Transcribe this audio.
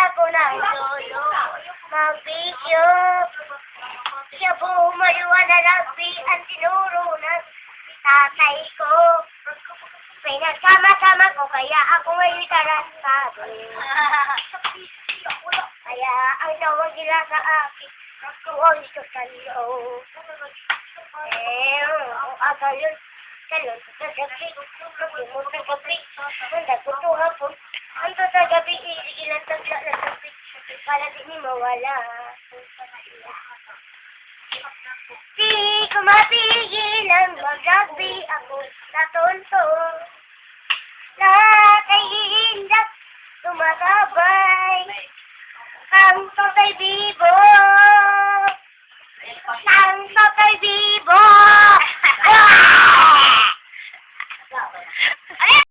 ako ng solo. Mag-video. Siya bumaluwa na rugby ang tinuro ng tatay ko. Pinagsama-sama ko kaya ako ngayon tarantado. Kaya ang tawag nila sa akin, kuwang ito sa loob. Agalon, kalon sa gabi, pag-imot sa gabi, ang daguto hapon, ang to sa gabi, iilang tagla na gabi, para di ni mawala. Di ko mapigil ang mag-rugby, ako natonto. Lahat ay hihindak, tumatabay, ang to kay Bibo. Ang to kay Bibo!